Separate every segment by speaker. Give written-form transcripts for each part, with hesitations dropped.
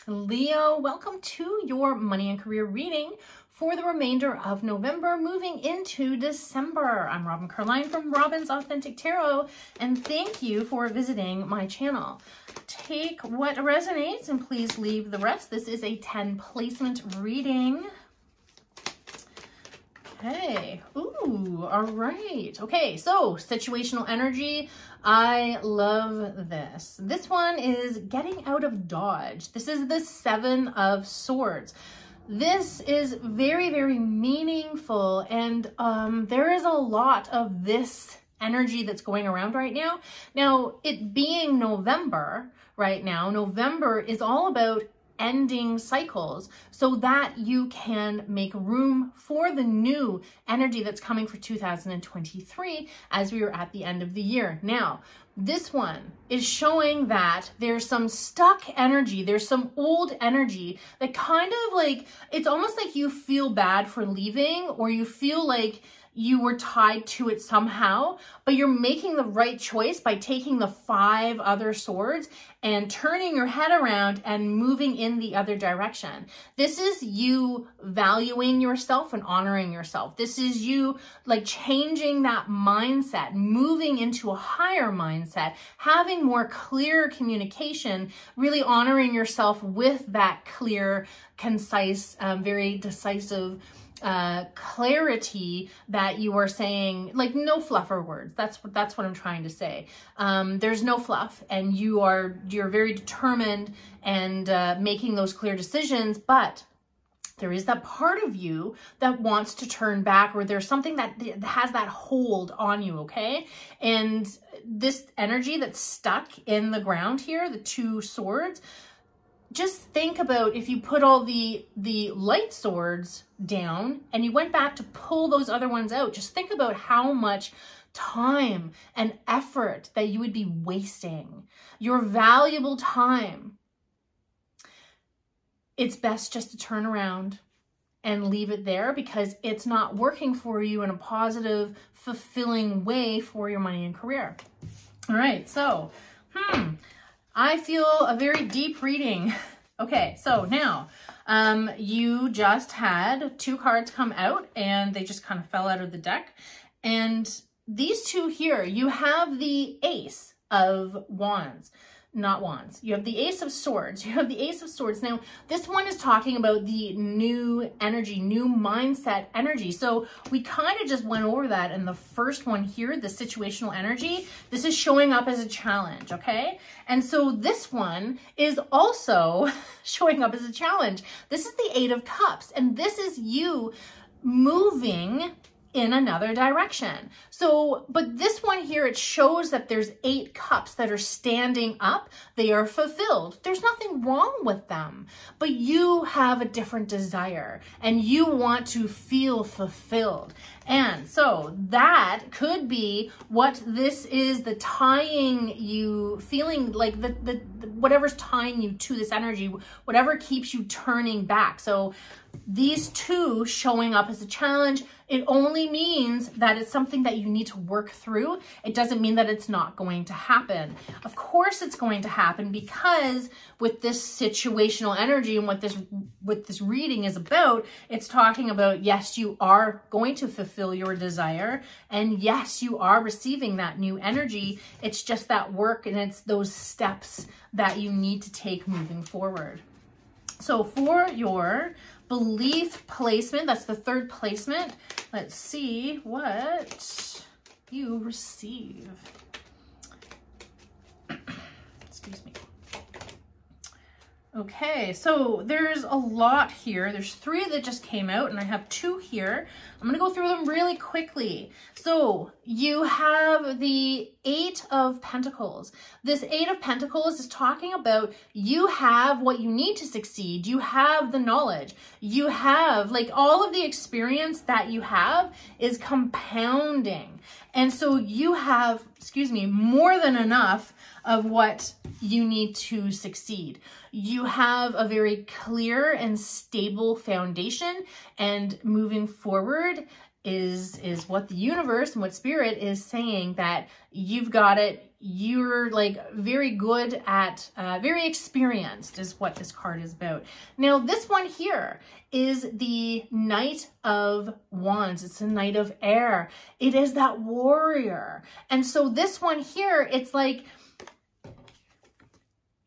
Speaker 1: Leo, welcome to your money and career reading for the remainder of November, moving into December. I'm Robin Carline from Robin's Authentic Tarot, and thank you for visiting my channel. Take what resonates and please leave the rest. This is a 10 placement reading. Okay. Ooh, all right. Okay, so situational energy. I love this. This one is getting out of dodge. This is the 7 of Swords. This is very, very meaningful, and there is a lot of this energy that's going around right now. Now, it being November right now, November is all about ending cycles so that you can make room for the new energy that's coming for 2023 as we are at the end of the year. Now, this one is showing that there's some stuck energy, there's some old energy that kind of like, it's almost like you feel bad for leaving, or you feel like you were tied to it somehow, but you're making the right choice by taking the 5 other swords and turning your head around and moving in the other direction. This is you valuing yourself and honoring yourself. This is you like changing that mindset, moving into a higher mindset, having more clear communication, really honoring yourself with that clear, concise, very decisive clarity that you are saying, like no fluffer words. That's what I'm trying to say. There's no fluff, and you're very determined and making those clear decisions, but there is that part of you that wants to turn back, or there's something that has that hold on you, okay? And this energy that's stuck in the ground here, the 2 swords, just think about if you put all the light swords down and you went back to pull those other ones out, just think about how much time and effort that you would be wasting. Your valuable time. It's best just to turn around and leave it there because it's not working for you in a positive, fulfilling way for your money and career. All right, so, I feel a very deep reading. Okay, so now you just had 2 cards come out and they just kind of fell out of the deck. And these 2 here, you have the Ace of Wands. Not wands. You have the Ace of Swords. You have the Ace of Swords. Now, this one is talking about the new energy, new mindset energy. So we kind of just went over that in the first one here, the situational energy. This is showing up as a challenge, okay? And so this one is also showing up as a challenge. This is the 8 of Cups, and this is you moving in another direction. So, but this one here, it shows that there's 8 cups that are standing up. They are fulfilled. There's nothing wrong with them, but you have a different desire and you want to feel fulfilled. And so that could be what this is, the tying you, feeling like the whatever's tying you to this energy, whatever keeps you turning back. So these 2 showing up as a challenge, it only means that it's something that you need to work through. It doesn't mean that it's not going to happen. Of course it's going to happen, because with this situational energy and what this reading is about, it's talking about, yes, you are going to fulfill your desire, and yes, you are receiving that new energy. It's just that work, and it's those steps that you need to take moving forward. So for your belief placement, that's the 3rd placement. Let's see what you receive. Excuse me. Okay, so there's a lot here. There's 3 that just came out, and I have 2 here. I'm going to go through them really quickly. So you have the 8 of Pentacles. This 8 of Pentacles is talking about you have what you need to succeed. You have the knowledge. You have, like, all of the experience that you have is compounding. And so you have, more than enough of what you need to succeed. You have a very clear and stable foundation, and moving forward, is what the universe and what spirit is saying, that you've got it. You're like very good at, very experienced is what this card is about. Now, this one here is the Knight of Wands. It's a Knight of Air. It is that warrior. And so this one here, it's like,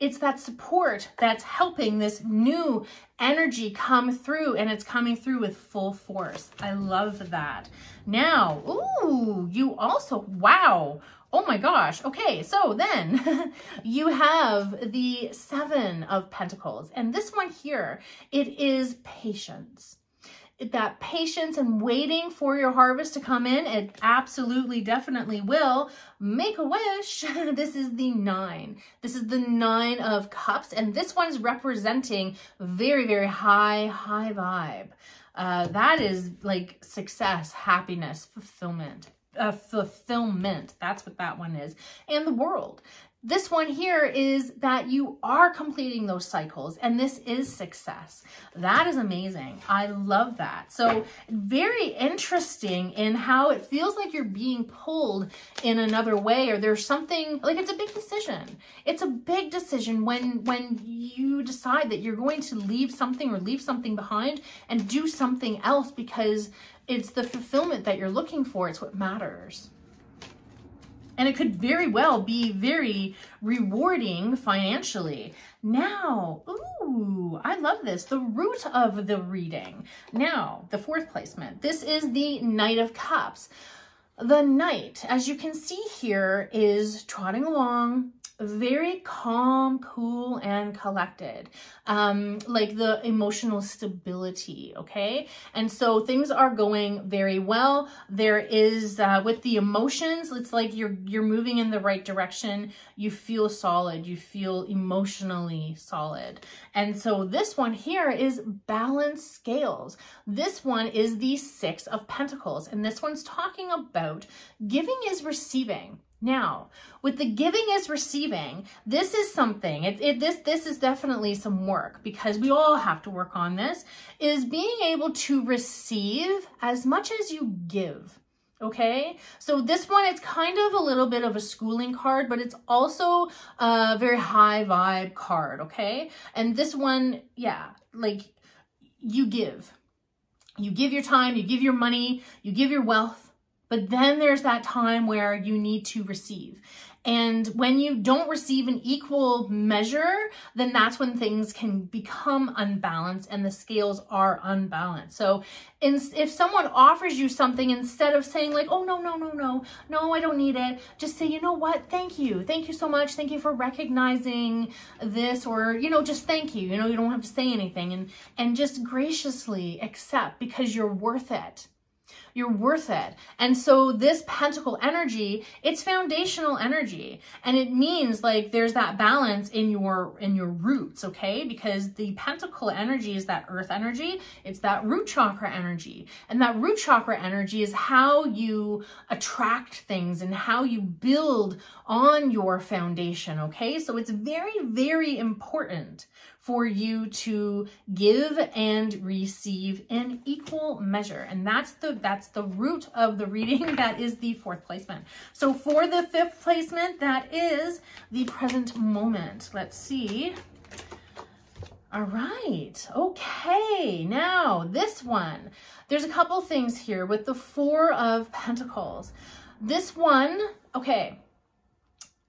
Speaker 1: it's that support that's helping this new energy come through, and it's coming through with full force. I love that. Now, ooh, you also, wow. Oh my gosh. Okay, so then you have the Seven of Pentacles. And this one here, it is patience. That patience and waiting for your harvest to come in. It absolutely, definitely will. Make a wish. This is the 9. This is the 9 of Cups. And this one's representing very, very high vibe. That is like success, happiness, fulfillment. Fulfillment. That's what that one is. And the World. This one here is that you are completing those cycles, and this is success. That is amazing. I love that. So very interesting in how it feels like you're being pulled in another way, or there's something like it's a big decision. It's a big decision when you decide that you're going to leave something or leave something behind and do something else, because it's the fulfillment that you're looking for. It's what matters. And it could very well be very rewarding financially. Now, ooh, I love this. The root of the reading. Now, the 4th placement. This is the Knight of Cups. The Knight, as you can see here, is trotting along, very calm, cool, and collected. Like the emotional stability, okay? And so things are going very well. There is, with the emotions, it's like you're moving in the right direction. You feel solid. You feel emotionally solid. And so this one here is balanced scales. This one is the 6 of Pentacles. And this one's talking about giving is receiving. Now, with the giving is receiving, this is something, this is definitely some work, because we all have to work on this, is being able to receive as much as you give. Okay, so this one, it's kind of a little bit of a schooling card, but it's also a very high vibe card, okay? And this one, yeah, like you give your time, you give your money, you give your wealth. But then there's that time where you need to receive. And when you don't receive an equal measure, then that's when things can become unbalanced and the scales are unbalanced. So if someone offers you something, instead of saying like, oh, no, I don't need it, just say, you know what, thank you so much. Thank you for recognizing this, or, you know, just thank you. You know, you don't have to say anything, and just graciously accept, because you're worth it. You're worth it. And so this pentacle energy, it's foundational energy. And it means like there's that balance in your roots, okay? Because the pentacle energy is that earth energy. It's that root chakra energy. And that root chakra energy is how you attract things and how you build on your foundation, okay? So it's very, very important for you to give and receive in equal measure. And that's the root of the reading. That is the 4th placement. So for the 5th placement, that is the present moment. Let's see. All right. Okay. Now this one, there's a couple things here with the 4 of Pentacles. This one, okay.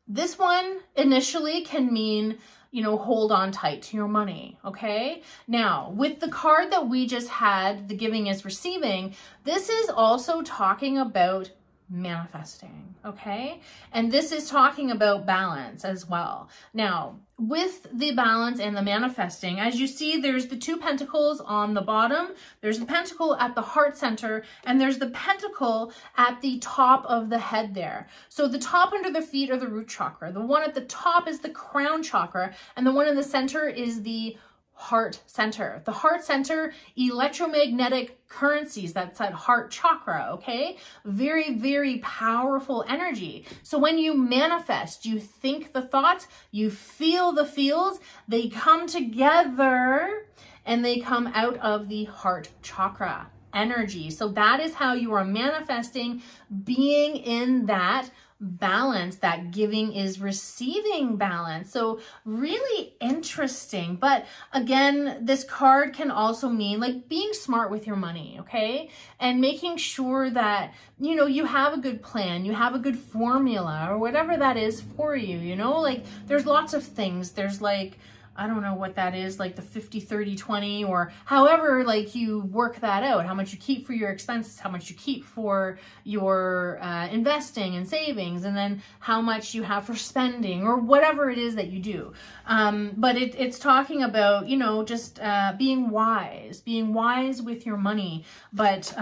Speaker 1: This one initially can mean, you know, hold on tight to your money, okay? Now, with the card that we just had, the giving is receiving, this is also talking about manifesting, okay? And this is talking about balance as well. Now, with the balance and the manifesting, as you see, there's the 2 pentacles on the bottom, there's the pentacle at the heart center, and there's the pentacle at the top of the head there. So the top under the feet are the root chakra. The one at the top is the crown chakra, and the one in the center is the heart center. The heart center, electromagnetic currencies, that's that heart chakra, okay? Very, very powerful energy. So when you manifest, you think the thoughts, you feel the feels, they come together and they come out of the heart chakra. energy. So that is how you are manifesting being in that balance, that giving is receiving balance. So really interesting. But again, this card can also mean like being smart with your money, okay? And making sure that, you know, you have a good plan, you have a good formula or whatever that is for you, you know? Like there's lots of things. There's like, I don't know what that is, like the 50, 30, 20, or however like you work that out, how much you keep for your expenses, how much you keep for your investing and savings, and then how much you have for spending or whatever it is that you do. But it's talking about, you know, just being wise with your money. But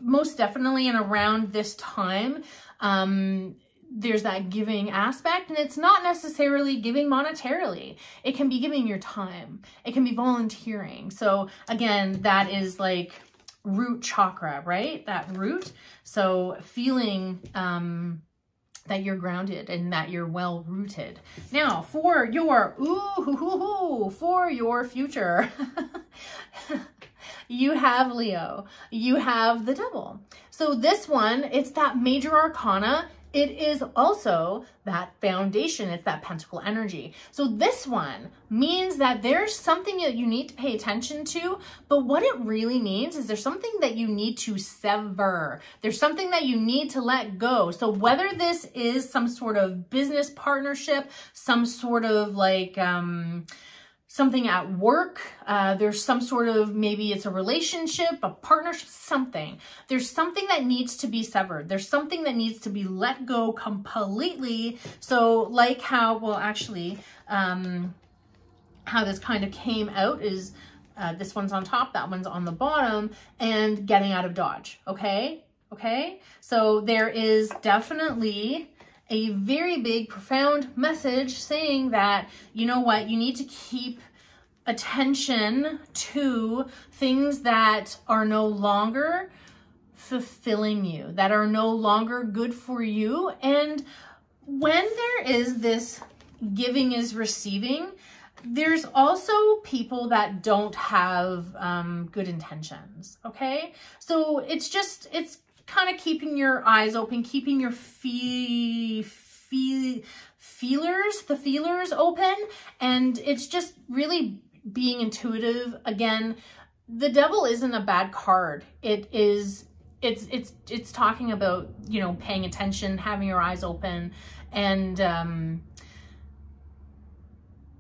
Speaker 1: most definitely, and around this time, there's that giving aspect, and it's not necessarily giving monetarily. It can be giving your time. It can be volunteering. So again, that is like root chakra, right? That root. So feeling that you're grounded and that you're well rooted. Now for your, for your future, you have Leo, you have the Devil. So this one, it's that major arcana. It is also that foundation. It's that pentacle energy. So this one means that there's something that you need to pay attention to, but what it really means is there's something that you need to sever. There's something that you need to let go. So whether this is some sort of business partnership, some sort of like, something at work, there's some sort of, maybe it's a relationship, a partnership, something. There's something that needs to be severed. There's something that needs to be let go completely. So like how, well, actually, how this kind of came out is this one's on top, that one's on the bottom, and getting out of Dodge, okay? Okay, so there is definitely a very big, profound message saying that, you know what, you need to keep attention to things that are no longer fulfilling you, that are no longer good for you. And when there is this giving is receiving, there's also people that don't have good intentions, okay? So it's just, it's kind of keeping your eyes open, keeping your feelers open, and it's just really being intuitive. Again, the Devil isn't a bad card. It's talking about, you know, paying attention, having your eyes open, and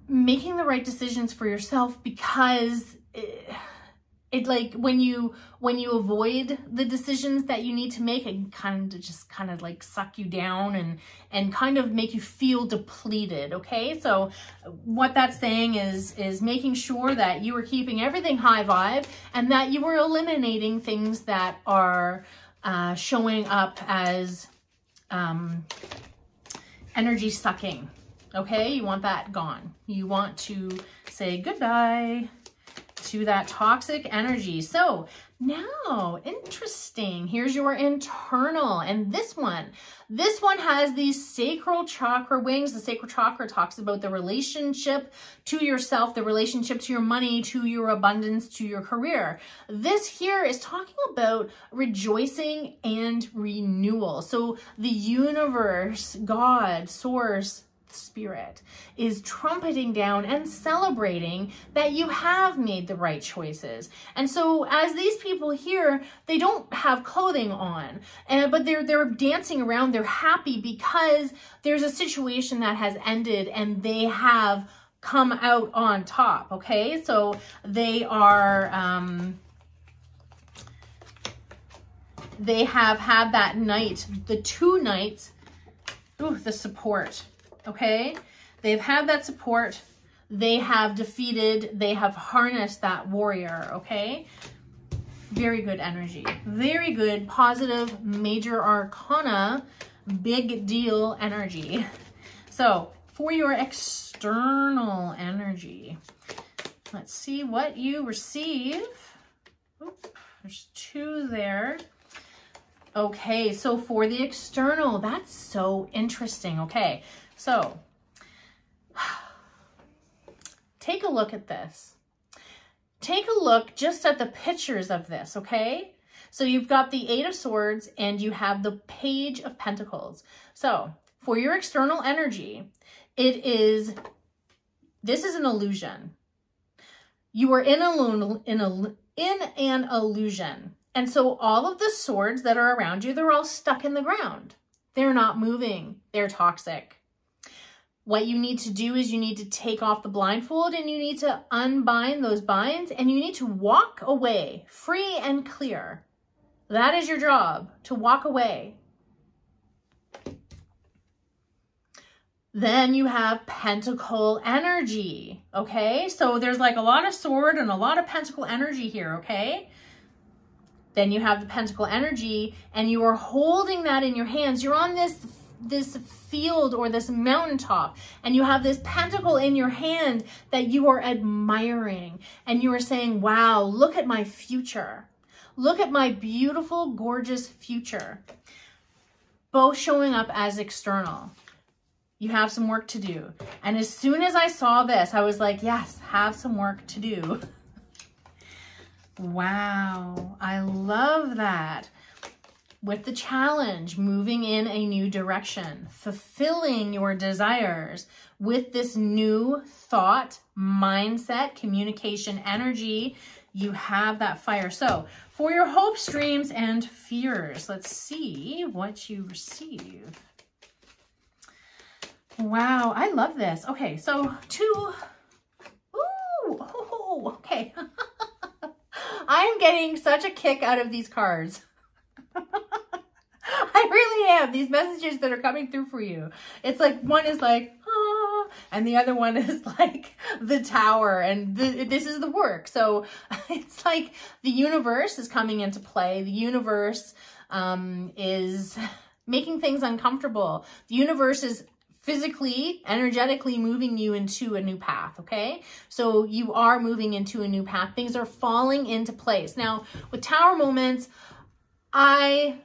Speaker 1: making the right decisions for yourself, because it like when you avoid the decisions that you need to make, it kind of like suck you down and kind of make you feel depleted. Okay, so what that's saying is making sure that you are keeping everything high vibe, and that you are eliminating things that are showing up as energy sucking. Okay, you want that gone. You want to say goodbye to that toxic energy. So now, interesting, here's your internal, and this one has these sacral chakra wings. The sacral chakra talks about the relationship to yourself, the relationship to your money, to your abundance, to your career. This here is talking about rejoicing and renewal. So the universe, God, source, Spirit is trumpeting down and celebrating that you have made the right choices. And so as these people here, they don't have clothing on, but they're dancing around, they're happy because there's a situation that has ended and they have come out on top. Okay, so they are they have had that night, the 2 nights, the support. Okay, they've had that support, they have defeated, they have harnessed that warrior. Okay, very good energy, very good, positive, major arcana, big deal energy. So for your external energy, let's see what you receive. Oop, there's 2 there. Okay, so for the external, that's so interesting. Okay, so take a look at this. take a look just at the pictures of this, okay? So you've got the Eight of Swords and you have the Page of Pentacles. So for your external energy, this is an illusion. You are in an illusion. And so all of the swords that are around you, they're all stuck in the ground. They're not moving. They're toxic. What you need to do is you need to take off the blindfold and you need to unbind those binds and you need to walk away free and clear. That is your job, to walk away. Then you have pentacle energy, okay? So there's like a lot of sword and a lot of pentacle energy here, okay? Then you have the pentacle energy and you are holding that in your hands. You're on this field or this mountaintop and you have this pentacle in your hand that you are admiring and you are saying, wow, look at my future. Look at my beautiful, gorgeous future. Both showing up as external. You have some work to do. And as soon as I saw this, I was like, yes, have some work to do. Wow, I love that. With the challenge, moving in a new direction, fulfilling your desires with this new thought, mindset, communication, energy, you have that fire. So for your hopes, dreams, and fears, let's see what you receive. Wow, I love this. Okay, so okay. I am getting such a kick out of these cards. I really am. These messages that are coming through for you. It's like, one is like, ah, and the other one is like the Tower, and this is the work. So it's like the universe is coming into play. The universe is making things uncomfortable. The universe is physically, energetically moving you into a new path, okay? So you are moving into a new path. Things are falling into place. Now, with Tower moments, I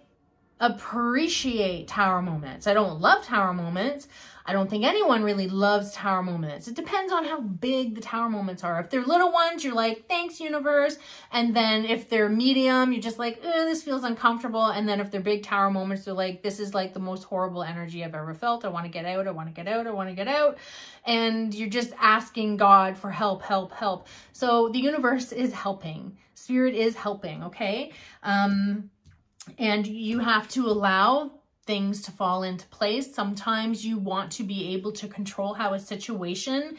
Speaker 1: appreciate Tower moments. I don't love Tower moments. I don't think anyone really loves Tower moments. It depends on how big the Tower moments are. If they're little ones, you're like, thanks, universe. And then if they're medium, you're just like, this feels uncomfortable. And then if they're big Tower moments, they're like, this is like the most horrible energy I've ever felt. I want to get out. I want to get out. I want to get out. And you're just asking God for help, help, help. So the universe is helping. Spirit is helping, okay? And you have to allow things to fall into place. Sometimes you want to be able to control how a situation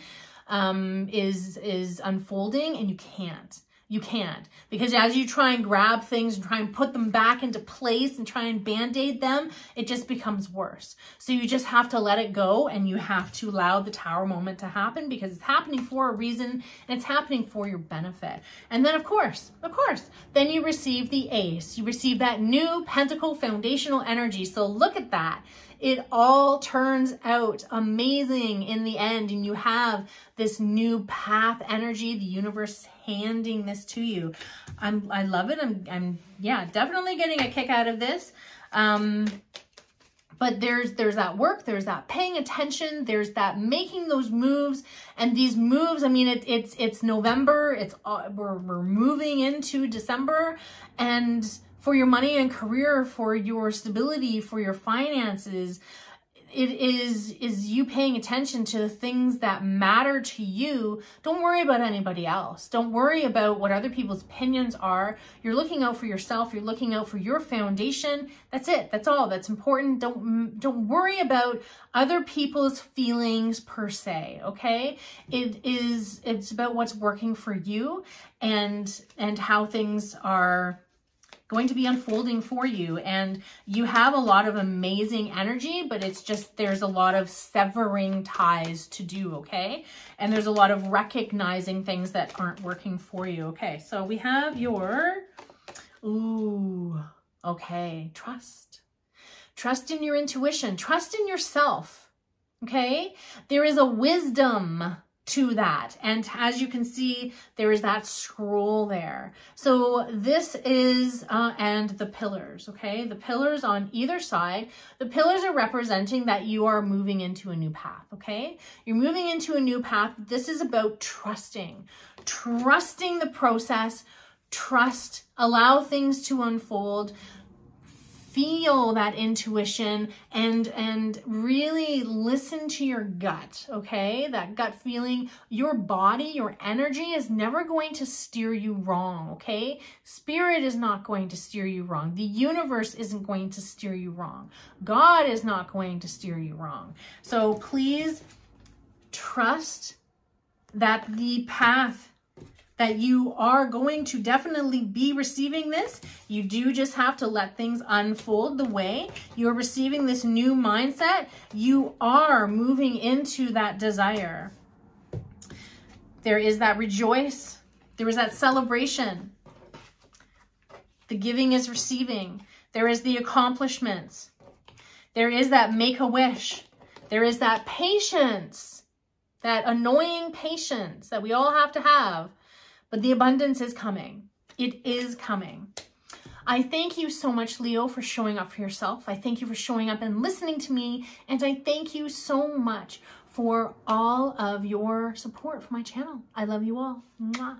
Speaker 1: is unfolding, and you can't. You can't. Because as you try and grab things and try and put them back into place and try and band-aid them, it just becomes worse. So you just have to let it go, and you have to allow the Tower moment to happen, because it's happening for a reason and it's happening for your benefit. And then of course, then you receive the Ace. You receive that new Pentacle foundational energy. So look at that. It all turns out amazing in the end, and you have this new path energy. The universe is handing this to you. I love it. I'm yeah, definitely getting a kick out of this. But there's that work, there's that paying attention, there's that making those moves. And these moves, I mean, it's November, we're moving into December, and for your money and career, for your stability, for your finances, it is you paying attention to the things that matter to you. Don't worry about anybody else. Don't worry about what other people's opinions are. You're looking out for yourself. You're looking out for your foundation. That's it. That's all that's important. Don't worry about other people's feelings per se, okay? It's about what's working for you and how things are going to be unfolding for you. And you have a lot of amazing energy, but it's just, there's a lot of severing ties to do, okay? And there's a lot of recognizing things that aren't working for you, okay? So we have your, okay, trust. Trust in your intuition. Trust in yourself, okay? There is a wisdom to that. And as you can see, there is that scroll there. So this is, and the pillars, okay? The pillars on either side, the pillars are representing that you are moving into a new path, okay? You're moving into a new path. This is about trusting the process, allow things to unfold, feel that intuition and really listen to your gut, okay? That gut feeling. Your body, your energy is never going to steer you wrong, okay? Spirit is not going to steer you wrong. The universe isn't going to steer you wrong. God is not going to steer you wrong. So please trust that the path that you are going to definitely be receiving this. You do just have to let things unfold the way you're receiving this new mindset. You are moving into that desire. There is that rejoice. There is that celebration. The giving is receiving. There is the accomplishments. There is that make a wish. There is that patience, that annoying patience that we all have to have. But the abundance is coming. It is coming. I thank you so much, Leo, for showing up for yourself. I thank you for showing up and listening to me. And I thank you so much for all of your support for my channel. I love you all. Mwah.